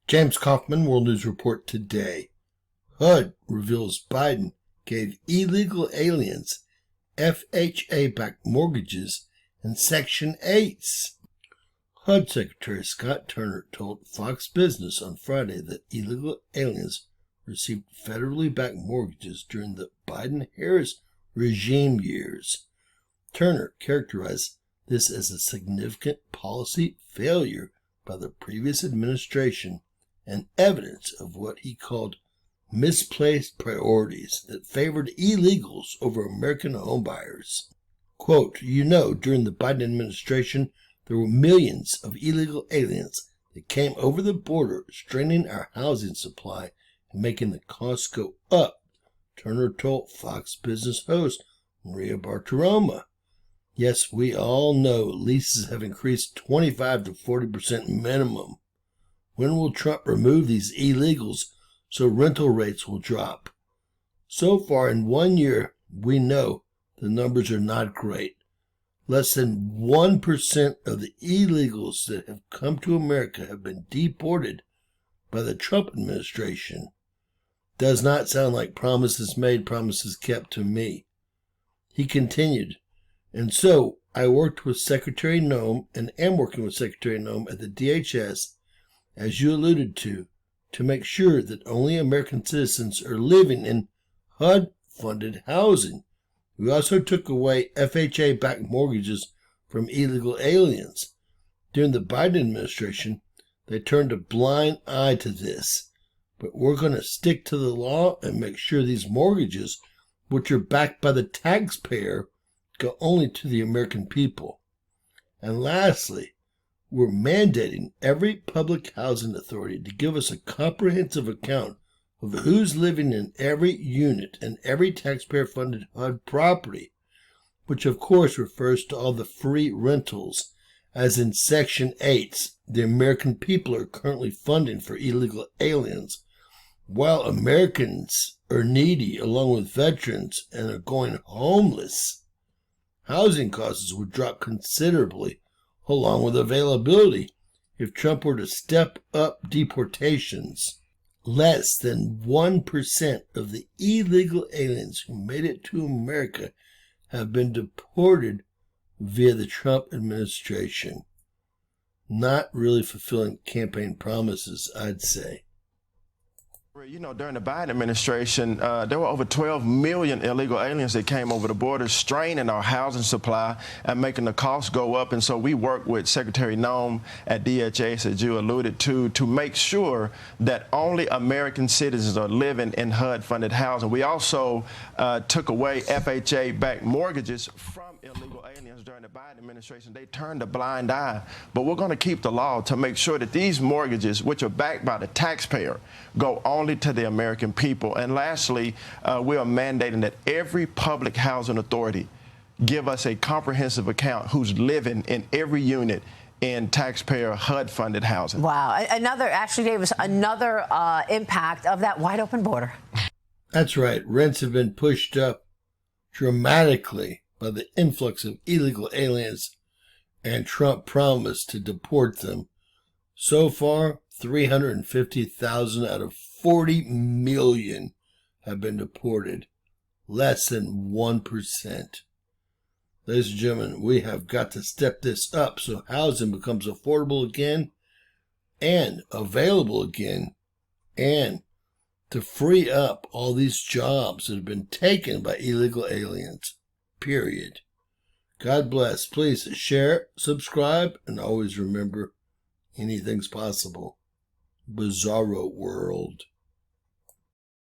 James Kaufman, World News Report today. HUD reveals Biden gave illegal aliens FHA-backed mortgages and Section 8s. HUD Secretary Scott Turner told Fox Business on Friday that illegal aliens received federally backed mortgages during the Biden-Harris regime years. Turner characterized this as a significant policy failure by the previous administration and evidence of what he called misplaced priorities that favored illegals over American homebuyers. Quote, during the Biden administration, there were millions of illegal aliens that came over the border, straining our housing supply and making the costs go up, Turner told Fox Business host Maria Bartiromo. Yes, we all know leases have increased 25 to 40% minimum. When will Trump remove these illegals so rental rates will drop? So far in 1 year, we know the numbers are not great. Less than 1% of the illegals that have come to America have been deported by the Trump administration. Does not sound like promises made, promises kept to me. He continued, and so I worked with Secretary Noem and am working with Secretary Noem at the DHS, as you alluded to make sure that only American citizens are living in HUD-funded housing. We also took away FHA-backed mortgages from illegal aliens. During the Biden administration, they turned a blind eye to this. But we're going to stick to the law and make sure these mortgages, which are backed by the taxpayer, go only to the American people. And lastly, we're mandating every public housing authority to give us a comprehensive account of who's living in every unit and every taxpayer-funded HUD property, which of course refers to all the free rentals, as in Section 8s the American people are currently funding for illegal aliens, while Americans are needy along with veterans and are going homeless. Housing costs would drop considerably along with availability if Trump were to step up deportations. Less than 1% of the illegal aliens who made it to America have been deported via the Trump administration. Not really fulfilling campaign promises, I'd say. During the Biden administration, there were over 12 million illegal aliens that came over the border, straining our housing supply and making the costs go up. And so we work with Secretary Noem at DHS, as you alluded to make sure that only American citizens are living in HUD-funded housing. We also took away FHA-backed mortgages from illegal aliens during the Biden administration. They turned a blind eye. But we're going to keep the law to make sure that these mortgages, which are backed by the taxpayer, go only to the American people. And lastly, we are mandating that every public housing authority give us a comprehensive account who's living in every unit in taxpayer HUD-funded housing. Wow. Actually, Davis, another impact of that wide open border. That's right. Rents have been pushed up dramatically by the influx of illegal aliens, and Trump promised to deport them. So far, 350,000 out of 40 million have been deported, less than 1%. Ladies and gentlemen, we have got to step this up so housing becomes affordable again and available again, and to free up all these jobs that have been taken by illegal aliens. Period. God bless. Please share, subscribe, and always remember, anything's possible. Bizarro world.